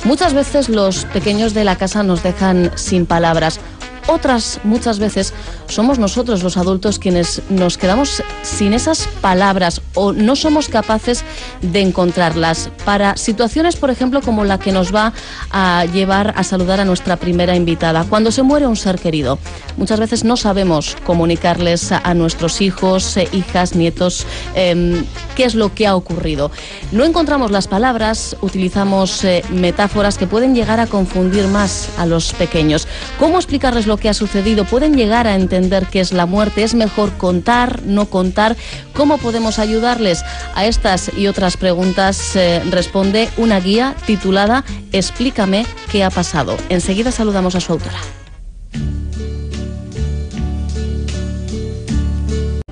Muchas veces los pequeños de la casa nos dejan sin palabras. Otras muchas veces somos nosotros los adultos quienes nos quedamos sin esas palabras o no somos capaces de encontrarlas para situaciones, por ejemplo, como la que nos va a llevar a saludar a nuestra primera invitada. Cuando se muere un ser querido, muchas veces no sabemos comunicarles a nuestros hijos, hijas, nietos, qué es lo que ha ocurrido. No encontramos las palabras, utilizamos metáforas que pueden llegar a confundir más a los pequeños. ¿Cómo explicarles lo que ha sucedido? ¿Pueden llegar a entender qué es la muerte? ¿Es mejor contar, no contar? ¿Cómo podemos ayudarles? A estas y otras preguntas responde una guía titulada Explícame qué ha pasado. Enseguida saludamos a su autora.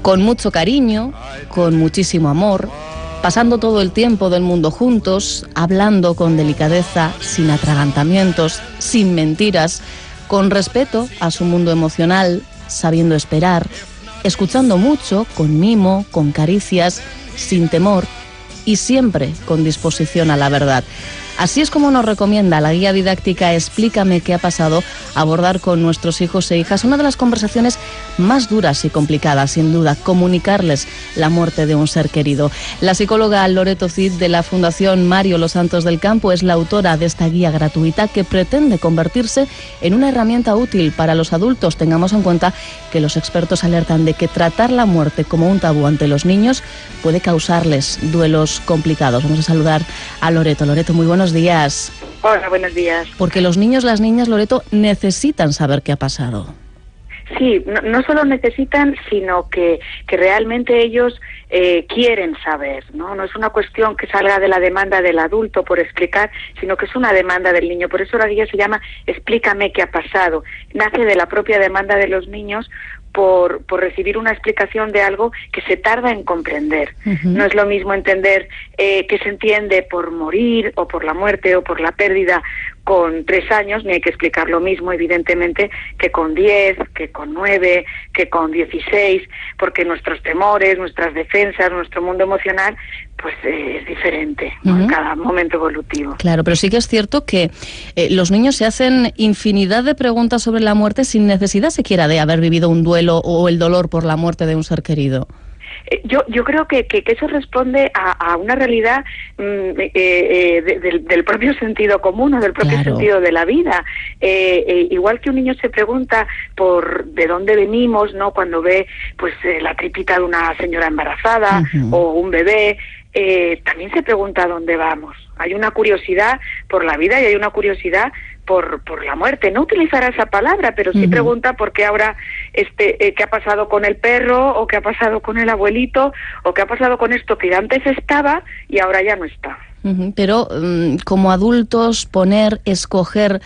Con mucho cariño, con muchísimo amor, pasando todo el tiempo del mundo juntos, hablando con delicadeza, sin atragantamientos, sin mentiras, con respeto a su mundo emocional, sabiendo esperar, escuchando mucho, con mimo, con caricias, sin temor y siempre con disposición a la verdad. Así es como nos recomienda la guía didáctica Explícame qué ha pasado, abordar con nuestros hijos e hijas una de las conversaciones más duras y complicadas, sin duda, comunicarles la muerte de un ser querido. La psicóloga Loreto Cid de la Fundación Mario Los Santos del Campo es la autora de esta guía gratuita que pretende convertirse en una herramienta útil para los adultos. Tengamos en cuenta que los expertos alertan de que tratar la muerte como un tabú ante los niños puede causarles duelos complicados. Vamos a saludar a Loreto. Loreto, muy buenos días. Hola, buenos días. Porque los niños, las niñas, Loreto, necesitan saber qué ha pasado. Sí, no solo necesitan, sino que realmente ellos quieren saber, ¿no? No es una cuestión que salga de la demanda del adulto por explicar, sino que es una demanda del niño. Por eso la guía se llama Explícame qué ha pasado. Nace de la propia demanda de los niños por recibir una explicación de algo que se tarda en comprender. No es lo mismo entender que se entiende por morir o por la muerte o por la pérdida con 3 años, ni hay que explicar lo mismo, evidentemente, que con 10, que con 9, que con 16, porque nuestros temores, nuestras defensas, nuestro mundo emocional, pues es diferente, ¿no? En cada momento evolutivo. Claro, pero sí que es cierto que los niños se hacen infinidad de preguntas sobre la muerte sin necesidad siquiera de haber vivido un duelo o el dolor por la muerte de un ser querido. Yo creo que eso responde a una realidad del propio sentido común o del propio sentido de la vida. Igual que un niño se pregunta por de dónde venimos, ¿no? Cuando ve pues la tripita de una señora embarazada o un bebé, también se pregunta a dónde vamos. Hay una curiosidad por la vida y hay una curiosidad por la muerte. No utilizará esa palabra, pero sí pregunta por qué ahora qué ha pasado con el perro, o qué ha pasado con el abuelito, o qué ha pasado con esto que antes estaba y ahora ya no está. Pero como adultos, escoger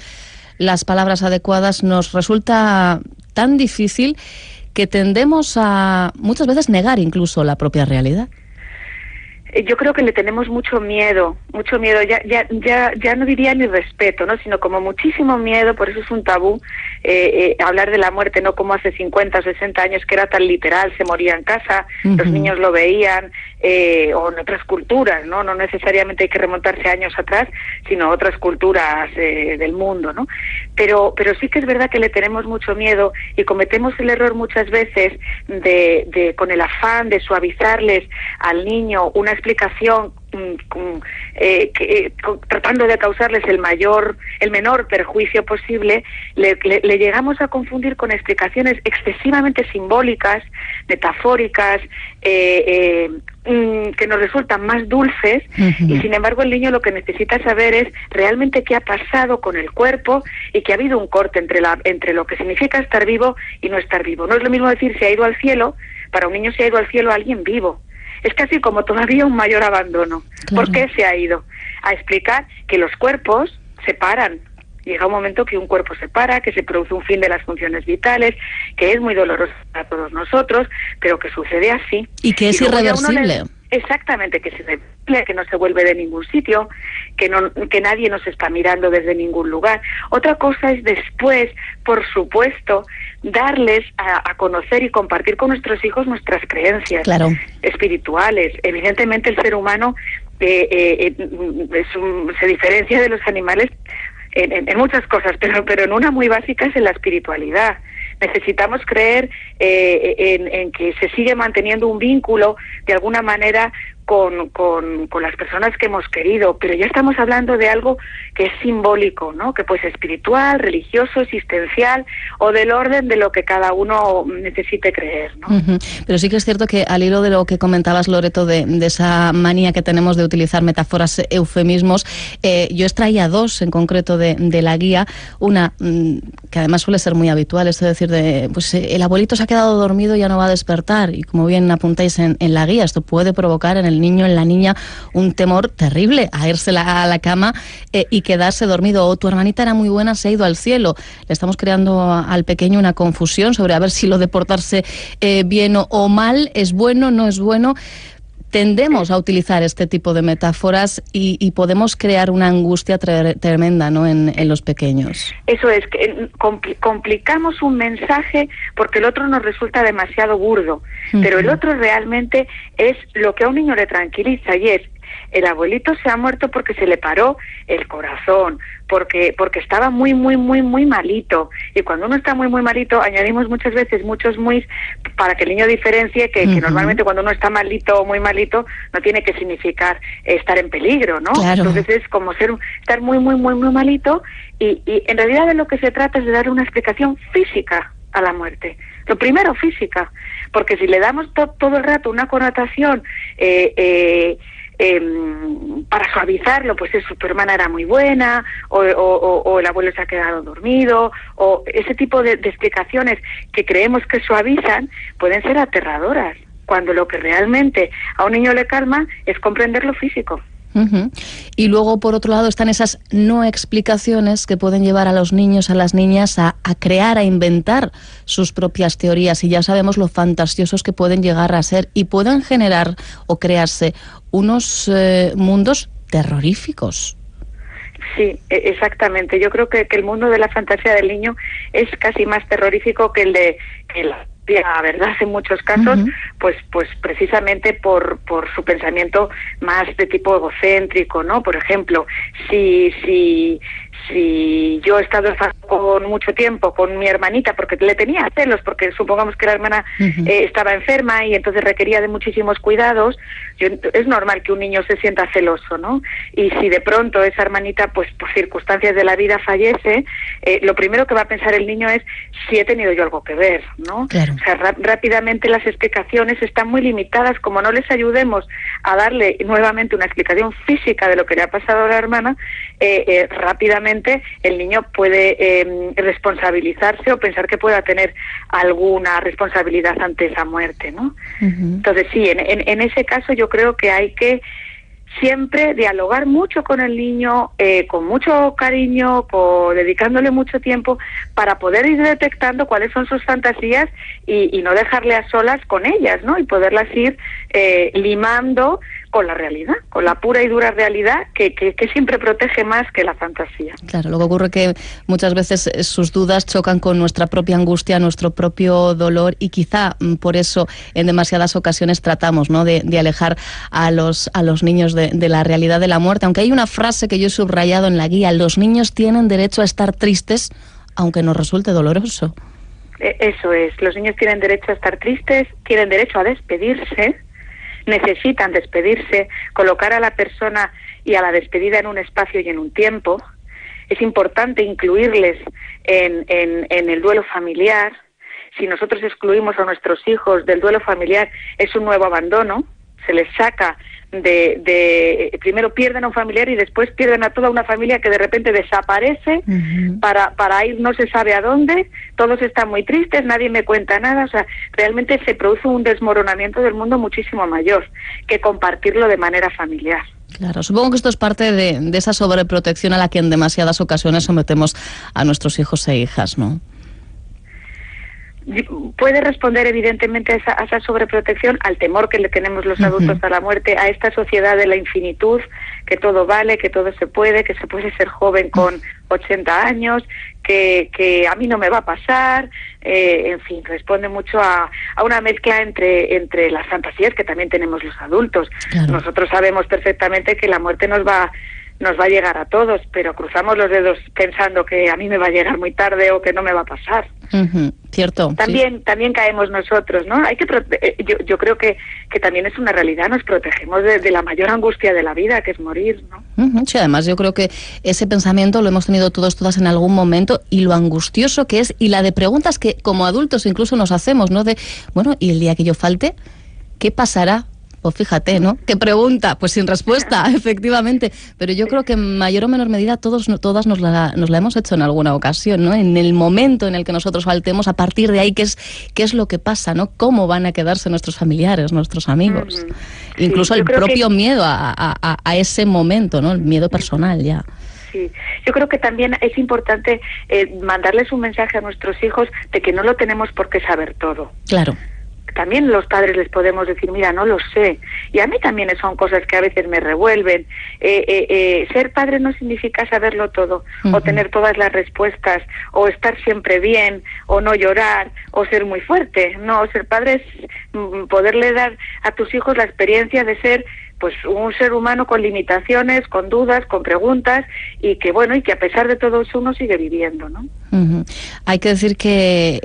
las palabras adecuadas nos resulta tan difícil que tendemos a muchas veces negar incluso la propia realidad. Yo creo que le tenemos mucho miedo, ya no diría ni respeto, ¿no? Sino como muchísimo miedo, por eso es un tabú hablar de la muerte, no como hace 50 o 60 años que era tan literal, se moría en casa, los niños lo veían, o en otras culturas, ¿no? No necesariamente hay que remontarse años atrás, sino a otras culturas del mundo, ¿no? Pero sí que es verdad que le tenemos mucho miedo y cometemos el error muchas veces de con el afán de suavizarles al niño una explicación tratando de causarles el menor perjuicio posible, le llegamos a confundir con explicaciones excesivamente simbólicas, metafóricas, que nos resultan más dulces, y sin embargo el niño lo que necesita saber es realmente qué ha pasado con el cuerpo y que ha habido un corte entre lo que significa estar vivo y no estar vivo. No es lo mismo decir se ha ido al cielo, para un niño se ha ido al cielo alguien vivo. Es casi como todavía un mayor abandono. Claro. ¿Por qué se ha ido? A explicar que los cuerpos se paran. Llega un momento que un cuerpo se para, que se produce un fin de las funciones vitales, que es muy doloroso para todos nosotros, pero que sucede así. Y que es irreversible. Exactamente, que es irreversible, que no se vuelve de ningún sitio, que nadie nos está mirando desde ningún lugar. Otra cosa es después, por supuesto, darles a conocer y compartir con nuestros hijos nuestras creencias espirituales. Evidentemente el ser humano se diferencia de los animales en muchas cosas, pero en una muy básica es en la espiritualidad. Necesitamos creer en que se sigue manteniendo un vínculo de alguna manera con las personas que hemos querido, pero ya estamos hablando de algo que es simbólico, ¿no? Que puede ser espiritual, religioso, existencial o del orden de lo que cada uno necesite creer, ¿no? Pero sí que es cierto que al hilo de lo que comentabas, Loreto, de esa manía que tenemos de utilizar metáforas, eufemismos, yo extraía dos en concreto de la guía. Una que además suele ser muy habitual, esto de decir pues el abuelito se ha quedado dormido y ya no va a despertar, y como bien apuntáis en la guía, esto puede provocar en el niño, en la niña, un temor terrible a irse a la cama y quedarse dormido. O tu hermanita era muy buena, se ha ido al cielo. Le estamos creando al pequeño una confusión sobre a ver si lo de portarse bien o mal es bueno, no es bueno. Tendemos a utilizar este tipo de metáforas y podemos crear una angustia tremenda, ¿no?, en los pequeños. Eso es, que complicamos un mensaje porque el otro nos resulta demasiado burdo, pero el otro realmente es lo que a un niño le tranquiliza, y es: el abuelito se ha muerto porque se le paró el corazón, porque estaba muy malito. Y cuando uno está muy malito, añadimos muchas veces muchos muy para que el niño diferencie que normalmente cuando uno está malito o muy malito no tiene que significar estar en peligro, ¿no? Claro. Entonces es como estar muy malito, y en realidad de lo que se trata es de dar una explicación física a la muerte. Lo primero, física, porque si le damos todo el rato una connotación para suavizarlo, pues tu hermana era muy buena, o el abuelo se ha quedado dormido, o ese tipo de explicaciones que creemos que suavizan, pueden ser aterradoras, cuando lo que realmente a un niño le calma es comprender lo físico. Y luego, por otro lado, están esas no explicaciones que pueden llevar a los niños, a las niñas a crear, a inventar sus propias teorías, y ya sabemos lo fantasiosos que pueden llegar a ser y pueden generar o crearse unos mundos terroríficos. Sí, exactamente. Yo creo que el mundo de la fantasía del niño es casi más terrorífico que la verdad en muchos casos, pues precisamente por su pensamiento más de tipo egocéntrico, ¿no? Por ejemplo, si yo he estado con mucho tiempo con mi hermanita porque le tenía celos, porque supongamos que la hermana estaba enferma y entonces requería de muchísimos cuidados, es normal que un niño se sienta celoso, ¿no? Y si de pronto esa hermanita, pues por circunstancias de la vida fallece, lo primero que va a pensar el niño es si he tenido yo algo que ver, ¿no? Claro. O sea, rápidamente las explicaciones están muy limitadas. Como no les ayudemos a darle nuevamente una explicación física de lo que le ha pasado a la hermana, rápidamente el niño puede responsabilizarse o pensar que pueda tener alguna responsabilidad ante esa muerte, ¿no? Entonces sí, en ese caso yo creo que hay que siempre dialogar mucho con el niño, con mucho cariño, dedicándole mucho tiempo para poder ir detectando cuáles son sus fantasías y no dejarle a solas con ellas, ¿no? Y poderlas ir limando con la realidad, con la pura y dura realidad que siempre protege más que la fantasía. Claro, lo que ocurre es que muchas veces sus dudas chocan con nuestra propia angustia, nuestro propio dolor, y quizá por eso en demasiadas ocasiones tratamos, ¿no?, de alejar a los niños de la realidad de la muerte. Aunque hay una frase que yo he subrayado en la guía: los niños tienen derecho a estar tristes aunque nos resulte doloroso. Eso es, los niños tienen derecho a estar tristes, tienen derecho a despedirse, necesitan despedirse, colocar a la persona y a la despedida en un espacio y en un tiempo. Es importante incluirles en el duelo familiar. Si nosotros excluimos a nuestros hijos del duelo familiar, es un nuevo abandono. Se les saca primero pierden a un familiar y después pierden a toda una familia que de repente desaparece para ir no se sabe a dónde. Todos están muy tristes, nadie me cuenta nada. O sea, realmente se produce un desmoronamiento del mundo muchísimo mayor que compartirlo de manera familiar. Claro, supongo que esto es parte de esa sobreprotección a la que en demasiadas ocasiones sometemos a nuestros hijos e hijas, ¿no? puede responder evidentemente a esa sobreprotección, al temor que le tenemos los adultos a la muerte, a esta sociedad de la infinitud, que todo vale, que todo se puede ser joven con 80 años, que a mí no me va a pasar, en fin, responde mucho a una mezcla entre las fantasías que también tenemos los adultos. Claro. Nosotros sabemos perfectamente que la muerte nos va a llegar a todos, pero cruzamos los dedos pensando que a mí me va a llegar muy tarde o que no me va a pasar. Cierto. También caemos nosotros, ¿no? Hay que yo creo que también es una realidad, nos protegemos de la mayor angustia de la vida, que es morir, ¿no? Sí, además yo creo que ese pensamiento lo hemos tenido todas en algún momento, y lo angustioso que es, y la de preguntas que como adultos incluso nos hacemos, ¿no? De, bueno, ¿y el día que yo falte? ¿Qué pasará? Pues fíjate, ¿no? ¿Qué pregunta? Pues sin respuesta, efectivamente. Pero yo creo que en mayor o menor medida todas nos la hemos hecho en alguna ocasión, ¿no? En el momento en el que nosotros faltemos, a partir de ahí, ¿qué es lo que pasa, ¿no? ¿Cómo van a quedarse nuestros familiares, nuestros amigos? Incluso el propio miedo a ese momento, ¿no? El miedo personal ya. Sí, yo creo que también es importante mandarles un mensaje a nuestros hijos de que no lo tenemos por qué saber todo. Claro. También los padres les podemos decir, mira, no lo sé. Y a mí también son cosas que a veces me revuelven. Ser padre no significa saberlo todo, o tener todas las respuestas, o estar siempre bien, o no llorar, o ser muy fuerte. No, ser padre es poderle dar a tus hijos la experiencia de ser pues un ser humano con limitaciones, con dudas, con preguntas, y que a pesar de todo eso uno sigue viviendo, ¿no? Hay que decir que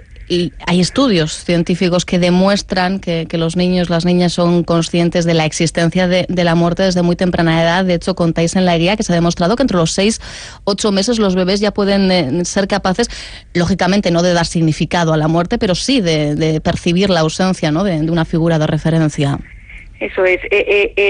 hay estudios científicos que demuestran que los niños, las niñas son conscientes de la existencia de la muerte desde muy temprana edad. De hecho, contáis en la guía que se ha demostrado que entre los 6-8 meses los bebés ya pueden ser capaces, lógicamente no de dar significado a la muerte, pero sí de percibir la ausencia, ¿no? de una figura de referencia. Eso es.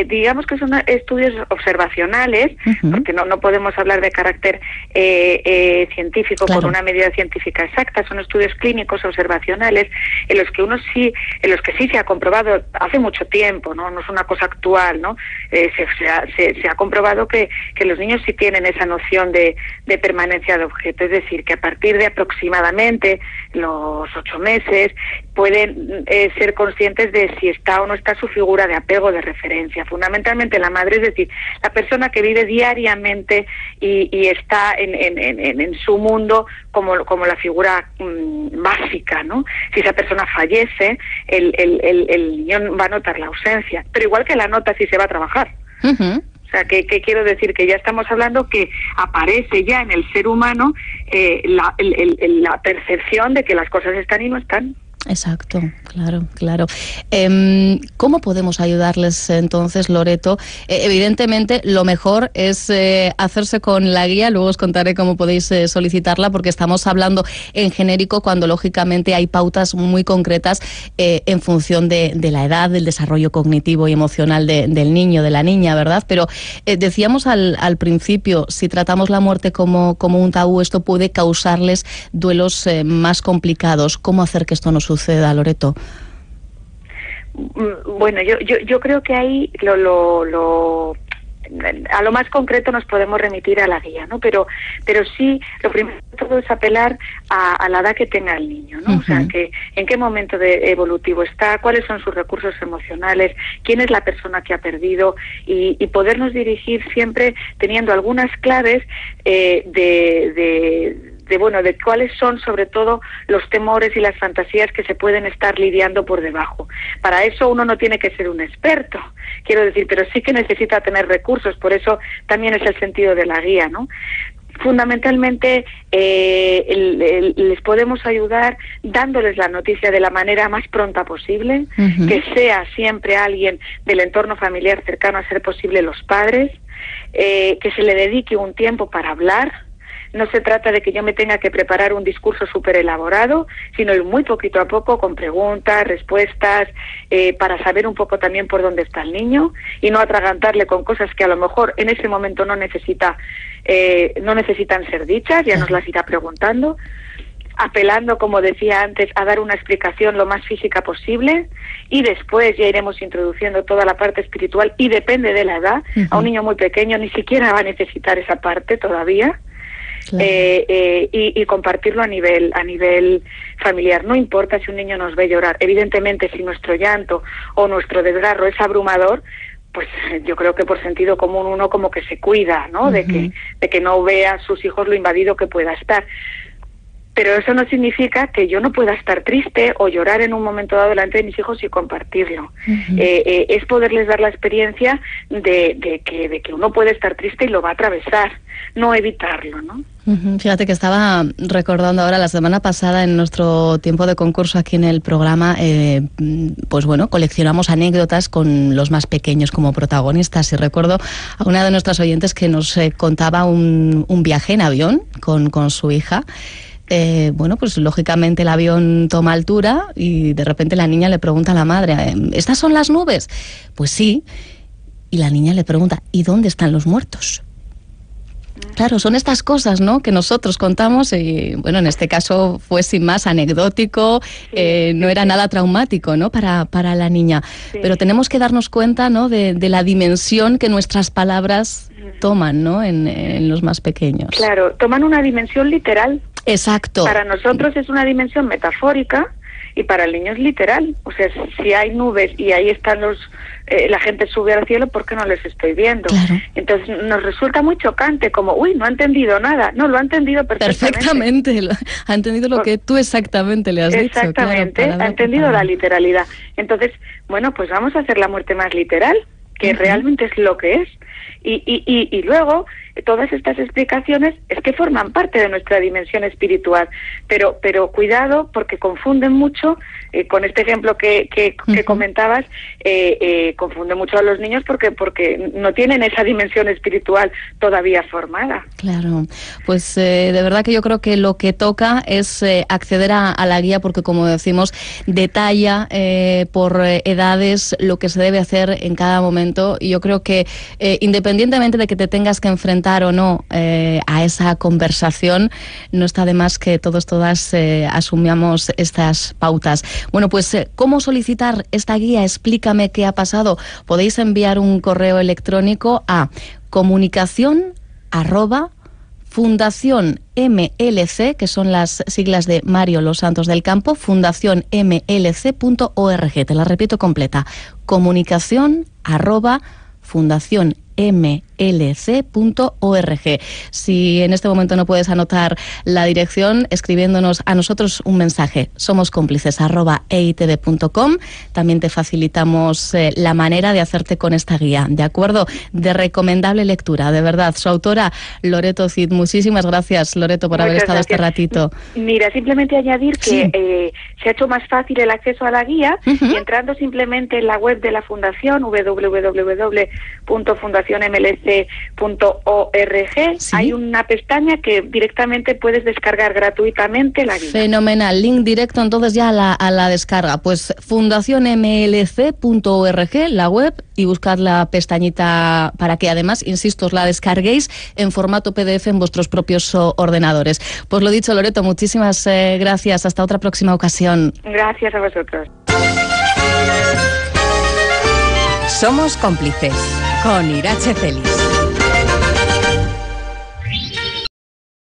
Digamos que son estudios observacionales, porque no podemos hablar de carácter científico, claro, con una medida científica exacta. Son estudios clínicos observacionales en los que sí se ha comprobado hace mucho tiempo, no es una cosa actual, ¿no? Se ha comprobado que los niños sí tienen esa noción de permanencia de objeto, es decir, que a partir de aproximadamente los 8 meses pueden ser conscientes de si está o no está su figura de apego, de referencia, fundamentalmente la madre, es decir, la persona que vive diariamente y está en su mundo como la figura básica, ¿no? Si esa persona fallece, el niño va a notar la ausencia, pero igual que la nota si se va a trabajar. O sea, ¿qué quiero decir? Que ya estamos hablando que aparece ya en el ser humano la percepción de que las cosas están y no están. Exacto, claro. ¿Cómo podemos ayudarles entonces, Loreto? Evidentemente, lo mejor es hacerse con la guía. Luego os contaré cómo podéis solicitarla, porque estamos hablando en genérico cuando lógicamente hay pautas muy concretas en función de la edad, del desarrollo cognitivo y emocional del niño, de la niña, ¿verdad? Pero decíamos al principio, si tratamos la muerte como un tabú, esto puede causarles duelos más complicados. ¿Cómo hacer que esto no suceda, Loreto? Bueno, yo creo que ahí a lo más concreto nos podemos remitir a la guía, ¿no? Pero sí, lo primero de todo es apelar a la edad que tenga el niño, ¿no? O sea, que en qué momento evolutivo está, cuáles son sus recursos emocionales, quién es la persona que ha perdido, y podernos dirigir siempre teniendo algunas claves de cuáles son sobre todo los temores y las fantasías que se pueden estar lidiando por debajo. Para eso uno no tiene que ser un experto, quiero decir, pero sí que necesita tener recursos, por eso también es el sentido de la guía, ¿no? Fundamentalmente les podemos ayudar dándoles la noticia de la manera más pronta posible, que sea siempre alguien del entorno familiar cercano, a ser posible los padres, que se le dedique un tiempo para hablar. No se trata de que yo me tenga que preparar un discurso súper elaborado, sino ir muy poquito a poco, con preguntas, respuestas, para saber un poco también por dónde está el niño y no atragantarle con cosas que a lo mejor en ese momento no necesitan ser dichas, ya nos las irá preguntando, apelando, como decía antes, a dar una explicación lo más física posible, y después ya iremos introduciendo toda la parte espiritual, y depende de la edad. A un niño muy pequeño ni siquiera va a necesitar esa parte todavía. Claro. Y compartirlo a nivel familiar. No importa si un niño nos ve llorar. Evidentemente, si nuestro llanto o nuestro desgarro es abrumador, pues yo creo que por sentido común uno como que se cuida, ¿no? De que no vea a sus hijos lo invadido que pueda estar. Pero eso no significa que yo no pueda estar triste o llorar en un momento dado delante de mis hijos y compartirlo. Es poderles dar la experiencia de que uno puede estar triste y lo va a atravesar, no evitarlo, ¿no? Fíjate que estaba recordando ahora la semana pasada en nuestro tiempo de concurso aquí en el programa, pues bueno, coleccionamos anécdotas con los más pequeños como protagonistas, y recuerdo a una de nuestras oyentes que nos contaba un viaje en avión con su hija. Bueno, pues lógicamente el avión toma altura y de repente la niña le pregunta a la madre, ¿estas son las nubes? Pues sí. Y la niña le pregunta, ¿y dónde están los muertos? Claro, son estas cosas, ¿no?, que nosotros contamos y, bueno, en este caso fue sin más anecdótico, no era nada traumático, ¿no?, para la niña. Sí. Pero tenemos que darnos cuenta, ¿no?, de la dimensión que nuestras palabras toman, ¿no?, en los más pequeños. Claro, toman una dimensión literal. Exacto. Para nosotros es una dimensión metafórica y para el niño es literal. O sea, si hay nubes y ahí están la gente sube al cielo, ¿por qué no les estoy viendo? Claro. Entonces nos resulta muy chocante, como, uy, no ha entendido nada. No, lo ha entendido perfectamente. Ha entendido lo que tú exactamente le has dicho. Exactamente, claro, ha entendido la literalidad. Entonces, bueno, pues vamos a hacer la muerte más literal, que realmente es lo que es. Y luego, todas estas explicaciones es que forman parte de nuestra dimensión espiritual, pero cuidado, porque confunden mucho, con este ejemplo que comentabas, confunde mucho a los niños porque no tienen esa dimensión espiritual todavía formada. Claro, pues de verdad que yo creo que lo que toca es acceder a la guía, porque como decimos, detalla por edades lo que se debe hacer en cada momento, y yo creo que independientemente de que te tengas que enfrentar o no a esa conversación, no está de más que todas asumamos estas pautas. Bueno, pues ¿cómo solicitar esta guía? Explícame qué ha pasado. Podéis enviar un correo electrónico a comunicación@Fundación MLC, que son las siglas de Mario Los Santos del Campo, fundacionmlc.org. Te la repito completa: comunicación@Fundación mlc.org. Si en este momento no puedes anotar la dirección, escribiéndonos a nosotros un mensaje, somoscómplices@eitv.com. También te facilitamos la manera de hacerte con esta guía, ¿de acuerdo? De recomendable lectura, de verdad. Su autora, Loreto Cid. Muchísimas gracias, Loreto, por haber estado este ratito. Mira, simplemente añadir que se ha hecho más fácil el acceso a la guía, y entrando simplemente en la web de la Fundación, www.fundacionmlc.org, hay una pestaña que directamente puedes descargar gratuitamente la guía. Fenomenal, link directo entonces ya a la descarga. Pues fundacionmlc.org, la web, y buscad la pestañita para que además, insisto, os la descarguéis en formato PDF en vuestros propios ordenadores. Pues lo dicho, Loreto, muchísimas gracias. Hasta otra próxima ocasión. Gracias a vosotros. Somos cómplices con Irache Celis.